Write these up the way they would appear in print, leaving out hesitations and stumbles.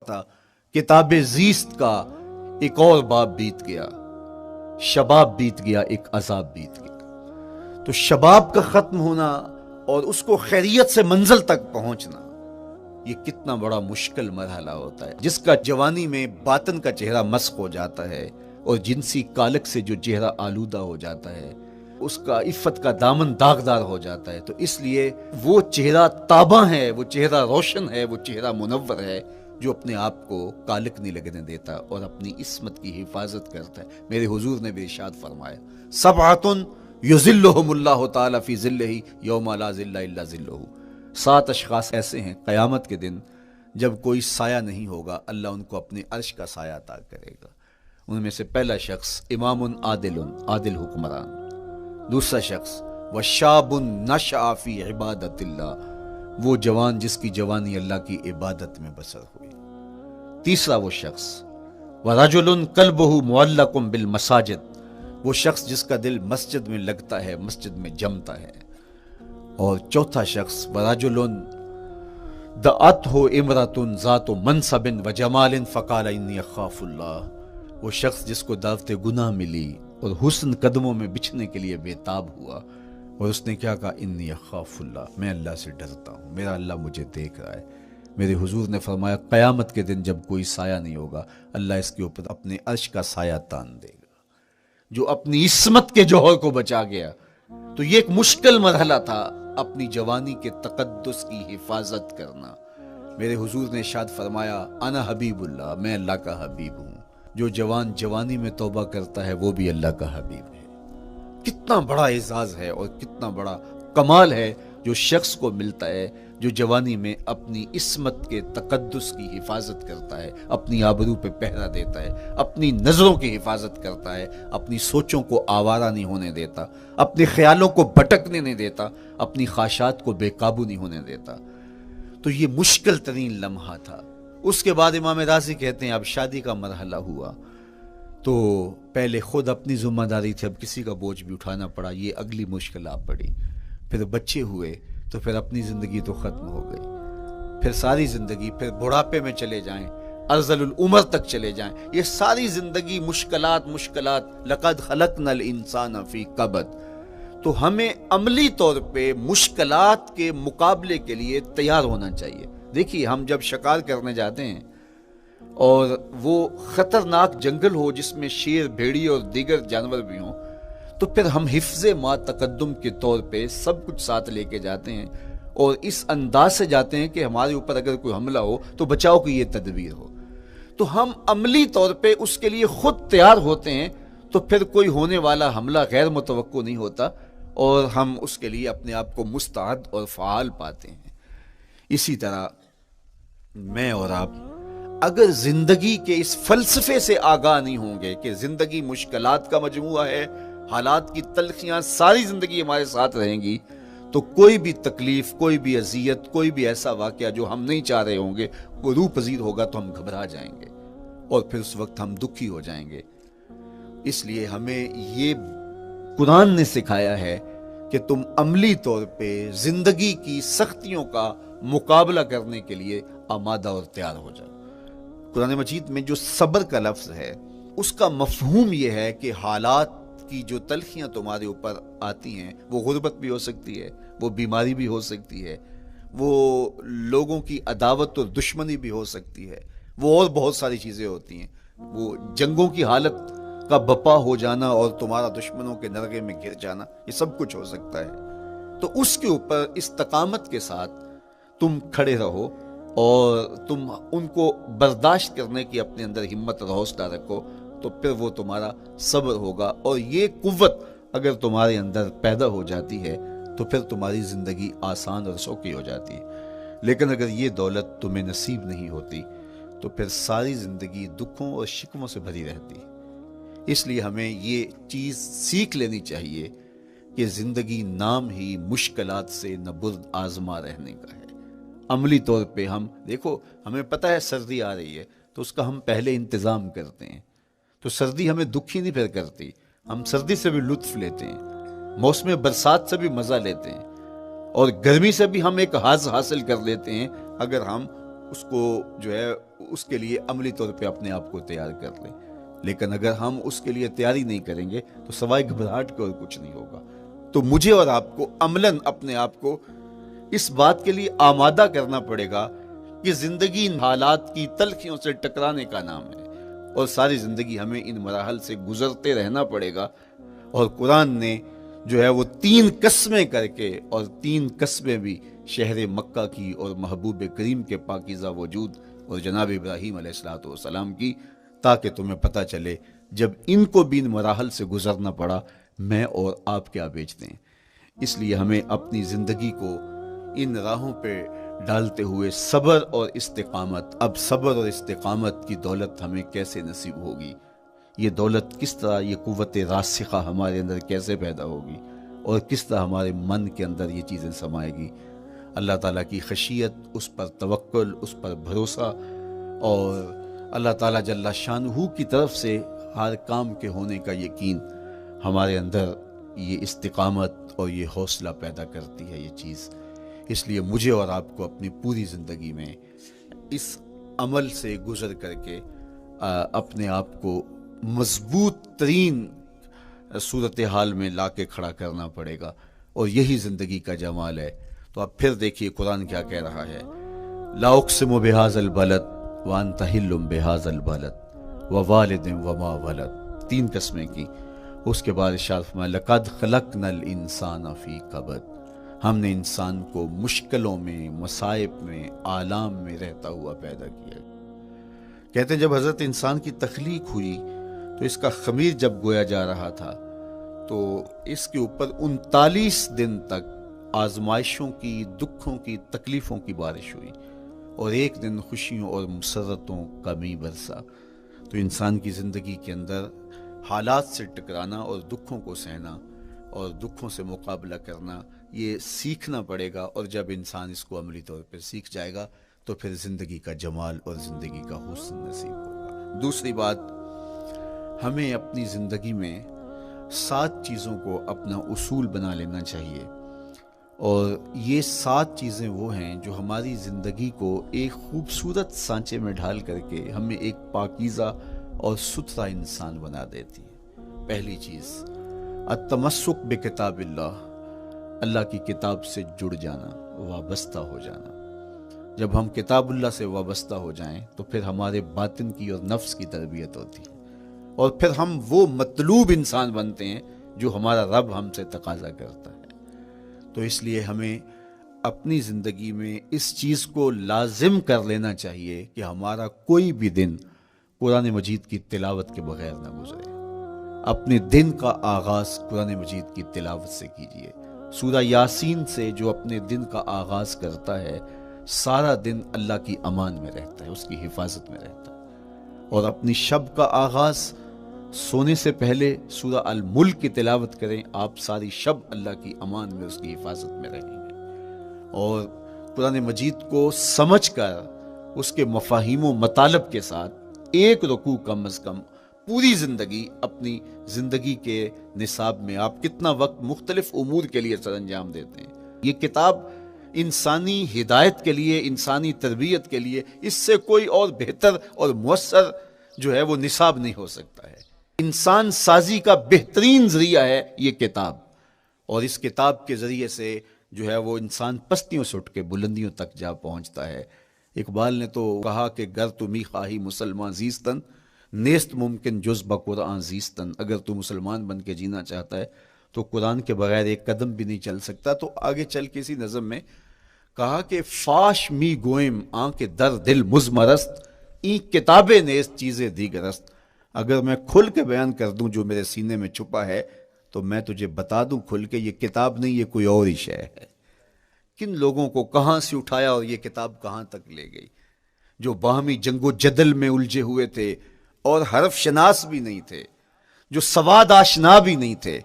تھا کتاب زیست کا ایک اور باب بیت گیا، شباب بیت گیا، ایک عذاب بیت گیا۔ تو شباب کا ختم ہونا اور اس کو خیریت سے منزل تک پہنچنا، یہ کتنا بڑا مشکل مرحلہ ہوتا ہے، جس کا جوانی میں باطن کا چہرہ مسخ ہو جاتا ہے اور جنسی کالک سے جو چہرہ آلودہ ہو جاتا ہے، اس کا عفت کا دامن داغدار ہو جاتا ہے۔ تو اس لیے وہ چہرہ تاباں ہے، وہ چہرہ روشن ہے، وہ چہرہ منور ہے جو اپنے آپ کو کالک نہیں لگنے دیتا اور اپنی عصمت کی حفاظت کرتا ہے۔ میرے حضور نے بھی ارشاد فرمایا، سبعۃ یظلھم اللہ تعالی فی ظلہ یوم لا ظل الا ظلہ، 7 اشخاص ایسے ہیں قیامت کے دن جب کوئی سایہ نہیں ہوگا، اللہ ان کو اپنے عرش کا سایہ عطا کرے گا۔ ان میں سے پہلا شخص امام عادل، عادل حکمران، دوسرا شخص وشاب نشأ فی عبادت اللہ، وہ جوان جس کی جوانی اللہ کی عبادت میں بسر ہوئی، تیسرا وہ شخص ورجل قلبہ معلق بالمساجد، وہ شخص جس کا دل مسجد میں لگتا ہے، مسجد میں جمتا ہے، اور چوتھا شخص ورجل دعته امرأة ذات منصب وجمال فقال انی اخاف اللہ، وہ شخص جس کو دعوت گناہ ملی اور حسن قدموں میں بچھنے کے لیے بےتاب ہوا، اور اس نے کیا کہا، انی اخاف اللہ، میں اللہ سے ڈرتا ہوں، میرا اللہ مجھے دیکھ رہا ہے۔ میرے حضور نے فرمایا قیامت کے دن جب کوئی سایہ نہیں ہوگا، اللہ اس کے اوپر اپنے عرش کا سایہ تان دے گا۔ جو اپنی عصمت کے جوہر کو بچا گیا، تو یہ ایک مشکل مرحلہ تھا، اپنی جوانی کے تقدس کی حفاظت کرنا۔ میرے حضور نے ارشاد فرمایا، انا حبیب اللہ، میں اللہ کا حبیب ہوں۔ جو جوان جوانی میں توبہ کرتا ہے وہ بھی اللہ کا حبیب ہے۔ کتنا بڑا اعزاز ہے اور کتنا بڑا کمال ہے جو شخص کو ملتا ہے جو جوانی میں اپنی عصمت کے تقدس کی حفاظت کرتا ہے، اپنی آبرو پہ پہرا دیتا ہے، اپنی نظروں کی حفاظت کرتا ہے، اپنی سوچوں کو آوارہ نہیں ہونے دیتا، اپنے خیالوں کو بھٹکنے نہیں دیتا، اپنی خواہشات کو بے قابو نہیں ہونے دیتا۔ تو یہ مشکل ترین لمحہ تھا۔ اس کے بعد امام راضی کہتے ہیں اب شادی کا مرحلہ ہوا، تو پہلے خود اپنی ذمہ داری تھی، اب کسی کا بوجھ بھی اٹھانا پڑا، یہ اگلی مشکل آ پڑی۔ پھر بچے ہوئے تو پھر اپنی زندگی تو ختم ہو گئی، پھر ساری زندگی، پھر بڑھاپے میں چلے جائیں، ارذل العمر تک چلے جائیں، یہ ساری زندگی مشکلات لقد خلقنا الانسان فی کبد۔ تو ہمیں عملی طور پہ مشکلات کے مقابلے کے لیے تیار ہونا چاہیے۔ دیکھیے ہم جب شکار کرنے جاتے ہیں اور وہ خطرناک جنگل ہو جس میں شیر، بھیڑی اور دیگر جانور بھی ہوں، تو پھر ہم حفظ ما تقدم کے طور پہ سب کچھ ساتھ لے کے جاتے ہیں اور اس انداز سے جاتے ہیں کہ ہمارے اوپر اگر کوئی حملہ ہو تو بچاؤ کی یہ تدبیر ہو۔ تو ہم عملی طور پہ اس کے لیے خود تیار ہوتے ہیں، تو پھر کوئی ہونے والا حملہ غیر متوقع نہیں ہوتا اور ہم اس کے لیے اپنے آپ کو مستعد اور فعال پاتے ہیں۔ اسی طرح میں اور آپ اگر زندگی کے اس فلسفے سے آگاہ نہیں ہوں گے کہ زندگی مشکلات کا مجموعہ ہے، حالات کی تلخیاں ساری زندگی ہمارے ساتھ رہیں گی، تو کوئی بھی تکلیف، کوئی بھی اذیت، کوئی بھی ایسا واقعہ جو ہم نہیں چاہ رہے ہوں گے وہ روح پذیر ہوگا تو ہم گھبرا جائیں گے اور پھر اس وقت ہم دکھی ہو جائیں گے۔ اس لیے ہمیں یہ قرآن نے سکھایا ہے کہ تم عملی طور پہ زندگی کی سختیوں کا مقابلہ کرنے کے لیے آمادہ اور تیار ہو جاؤ۔ قرآن مجید میں جو صبر کا لفظ ہے اس کا مفہوم یہ ہے کہ حالات کی جو تلخیاں تمہارے اوپر آتی ہیں، وہ غربت بھی ہو سکتی ہے، وہ بیماری بھی ہو سکتی ہے، وہ لوگوں کی عداوت اور دشمنی بھی ہو سکتی ہے، وہ اور بہت ساری چیزیں ہوتی ہیں، وہ جنگوں کی حالت کا بپا ہو جانا اور تمہارا دشمنوں کے نرغے میں گر جانا، یہ سب کچھ ہو سکتا ہے۔ تو اس کے اوپر استقامت کے ساتھ تم کھڑے رہو اور تم ان کو برداشت کرنے کی اپنے اندر ہمت اور حوصلہ رکھو، تو پھر وہ تمہارا صبر ہوگا، اور یہ قوت اگر تمہارے اندر پیدا ہو جاتی ہے تو پھر تمہاری زندگی آسان اور سوکھی ہو جاتی ہے۔ لیکن اگر یہ دولت تمہیں نصیب نہیں ہوتی تو پھر ساری زندگی دکھوں اور شکووں سے بھری رہتی۔ اس لیے ہمیں یہ چیز سیکھ لینی چاہیے کہ زندگی نام ہی مشکلات سے نبرد آزما رہنے کا ہے۔ عملی طور پہ ہم دیکھو، ہمیں پتہ ہے سردی آ رہی ہے تو اس کا ہم پہلے انتظام کرتے ہیں، تو سردی ہمیں دکھی نہیں پھر کرتی، ہم سردی سے بھی لطف لیتے ہیں، موسم برسات سے بھی مزہ لیتے ہیں، اور گرمی سے بھی ہم ایک حاصل کر لیتے ہیں اگر ہم اس کو جو ہے اس کے لیے عملی طور پہ اپنے آپ کو تیار کر لیں. لیکن اگر ہم اس کے لیے تیاری نہیں کریں گے تو سوائے گھبراہٹ کے اور کچھ نہیں ہوگا. تو مجھے اور آپ کو عملاً اپنے آپ کو اس بات کے لیے آمادہ کرنا پڑے گا کہ زندگی ان حالات کی تلخیوں سے ٹکرانے کا نام ہے، اور ساری زندگی ہمیں ان مراحل سے گزرتے رہنا پڑے گا. اور قرآن نے جو ہے وہ 3 قسمیں کر کے، اور 3 قسمیں بھی شہر مکہ کی اور محبوب کریم کے پاکیزہ وجود اور جناب ابراہیم علیہ السلام کی، تاکہ تمہیں پتہ چلے جب ان کو بھی ان مراحل سے گزرنا پڑا میں اور آپ کیا بیچتے ہیں. اس لیے ہمیں اپنی زندگی کو ان راہوں پہ ڈالتے ہوئے صبر اور استقامت، اب صبر اور استقامت کی دولت ہمیں کیسے نصیب ہوگی، یہ دولت کس طرح، یہ قوت راسخہ ہمارے اندر کیسے پیدا ہوگی، اور کس طرح ہمارے من کے اندر یہ چیزیں سمائے گی. اللہ تعالیٰ کی خشیت، اس پر توکل، اس پر بھروسہ، اور اللہ تعالیٰ جل شانہ کی طرف سے ہر کام کے ہونے کا یقین ہمارے اندر یہ استقامت اور یہ حوصلہ پیدا کرتی ہے یہ چیز. اس لیے مجھے اور آپ کو اپنی پوری زندگی میں اس عمل سے گزر کر کے اپنے آپ کو مضبوط ترین صورتحال میں لا کے کھڑا کرنا پڑے گا، اور یہی زندگی کا جمال ہے. تو اب پھر دیکھیے قرآن کیا کہہ رہا ہے. لا اقسم بہذا البلد وانت حل بہذا البلد ووالد وما ولد، 3 قسمیں کی. اس کے بعد ارشاد فرمایا لقد خلقنا الانسان فی کبد، ہم نے انسان کو مشکلوں میں، مصائب میں، آلام میں رہتا ہوا پیدا کیا. کہتے ہیں جب حضرت انسان کی تخلیق ہوئی تو اس کا خمیر جب گویا جا رہا تھا تو اس کے اوپر 39 دن تک آزمائشوں کی، دکھوں کی، تکلیفوں کی بارش ہوئی، اور 1 دن خوشیوں اور مسرتوں کا می برسا. تو انسان کی زندگی کے اندر حالات سے ٹکرانا اور دکھوں کو سہنا اور دکھوں سے مقابلہ کرنا یہ سیکھنا پڑے گا. اور جب انسان اس کو عملی طور پر سیکھ جائے گا تو پھر زندگی کا جمال اور زندگی کا حسن نصیب ہوگا. دوسری بات، ہمیں اپنی زندگی میں 7 چیزوں کو اپنا اصول بنا لینا چاہیے، اور یہ 7 چیزیں وہ ہیں جو ہماری زندگی کو ایک خوبصورت سانچے میں ڈھال کر کے ہمیں ایک پاکیزہ اور ستھرا انسان بنا دیتی ہے. پہلی چیز التمسک بکتاب اللہ، اللہ کی کتاب سے جڑ جانا، وابستہ ہو جانا. جب ہم کتاب اللہ سے وابستہ ہو جائیں تو پھر ہمارے باطن کی اور نفس کی تربیت ہوتی ہے، اور پھر ہم وہ مطلوب انسان بنتے ہیں جو ہمارا رب ہم سے تقاضا کرتا ہے. تو اس لیے ہمیں اپنی زندگی میں اس چیز کو لازم کر لینا چاہیے کہ ہمارا کوئی بھی دن قرآن مجید کی تلاوت کے بغیر نہ گزرے. اپنے دن کا آغاز قرآن مجید کی تلاوت سے کیجیے. سورہ یاسین سے جو اپنے دن کا آغاز کرتا ہے سارا دن اللہ کی امان میں رہتا ہے، اس کی حفاظت میں رہتا ہے. اور اپنی شب کا آغاز سونے سے پہلے سورہ الملک کی تلاوت کریں، آپ ساری شب اللہ کی امان میں، اس کی حفاظت میں رہیں گے. اور قرآن مجید کو سمجھ کر اس کے مفاہیم و مطالب کے ساتھ 1 رکوع کم از کم پوری زندگی، اپنی زندگی کے نصاب میں آپ کتنا وقت مختلف امور کے لیے سر انجام دیتے ہیں. یہ کتاب انسانی ہدایت کے لیے، انسانی تربیت کے لیے، اس سے کوئی اور بہتر اور مؤثر جو ہے وہ نصاب نہیں ہو سکتا ہے. انسان سازی کا بہترین ذریعہ ہے یہ کتاب، اور اس کتاب کے ذریعے سے جو ہے وہ انسان پستیوں سے اٹھ کے بلندیوں تک جا پہنچتا ہے. اقبال نے تو کہا کہ گر تمی خواہی مسلمان زیستن نیست ممکن جز بقرآن زیستن، اگر تو مسلمان بن کے جینا چاہتا ہے تو قرآن کے بغیر ایک قدم بھی نہیں چل سکتا. تو آگے چل کے اسی نظم میں کہا کہ فاش می گوئم آنکھ در دل مزمرست ای کتابیں نیست چیزیں دیگرست. اگر میں کھل کے بیان کر دوں جو میرے سینے میں چھپا ہے تو میں تجھے بتا دوں کھل کے یہ کتاب نہیں، یہ کوئی اور ہی شے ہے. کن لوگوں کو کہاں سے اٹھایا اور یہ کتاب کہاں تک لے گئی، جو باہمی جنگ و جدل میں الجھے ہوئے تھے اور حرف شناس بھی نہیں تھے، جو سواد آشنا بھی نہیں تھے،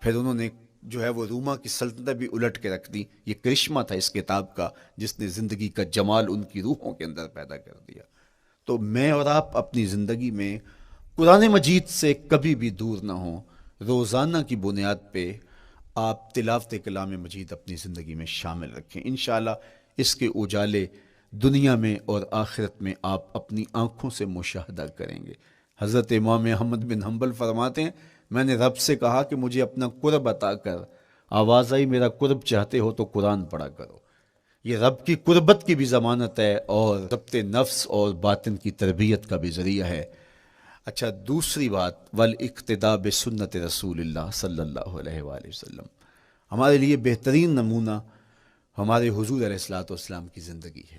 پھر انہوں نے جو ہے وہ روما کی سلطنت بھی الٹ کے رکھ دی. یہ کرشمہ تھا اس کتاب کا جس نے زندگی کا جمال ان کی روحوں کے اندر پیدا کر دیا. تو میں اور آپ اپنی زندگی میں قرآن مجید سے کبھی بھی دور نہ ہوں. روزانہ کی بنیاد پہ آپ تلاوت کلام مجید اپنی زندگی میں شامل رکھیں. انشاءاللہ اس کے اجالے دنیا میں اور آخرت میں آپ اپنی آنکھوں سے مشاہدہ کریں گے۔ حضرت امام احمد بن حنبل فرماتے ہیں میں نے رب سے کہا کہ مجھے اپنا قرب عطا کر، آواز آئی میرا قرب چاہتے ہو تو قرآن پڑھا کرو۔ یہ رب کی قربت کی بھی ضمانت ہے اور ضبط نفس اور باطن کی تربیت کا بھی ذریعہ ہے۔ اچھا، دوسری بات، والاقتداء بسنت رسول اللہ صلی اللہ علیہ وآلہ وسلم، ہمارے لیے بہترین نمونہ ہمارے حضور علیہ الصلوۃ والسلام کی زندگی ہے،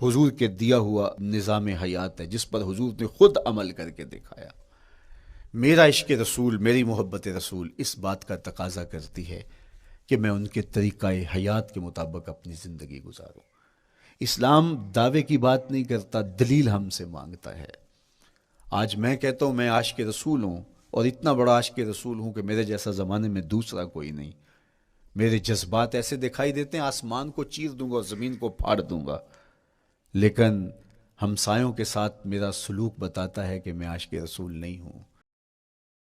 حضور کے دیا ہوا نظام حیات ہے جس پر حضور نے خود عمل کر کے دکھایا۔ میرا عشق رسول، میری محبت رسول اس بات کا تقاضا کرتی ہے کہ میں ان کے طریقہ حیات کے مطابق اپنی زندگی گزاروں۔ اسلام دعوے کی بات نہیں کرتا، دلیل ہم سے مانگتا ہے۔ آج میں کہتا ہوں میں عاشق رسول ہوں، اور اتنا بڑا عاشق رسول ہوں کہ میرے جیسا زمانے میں دوسرا کوئی نہیں۔ میرے جذبات ایسے دکھائی دیتے ہیں آسمان کو چیر دوں گا اور زمین کو پھاڑ دوں گا، لیکن ہمسایوں کے ساتھ میرا سلوک بتاتا ہے کہ میں عاشق رسول نہیں ہوں۔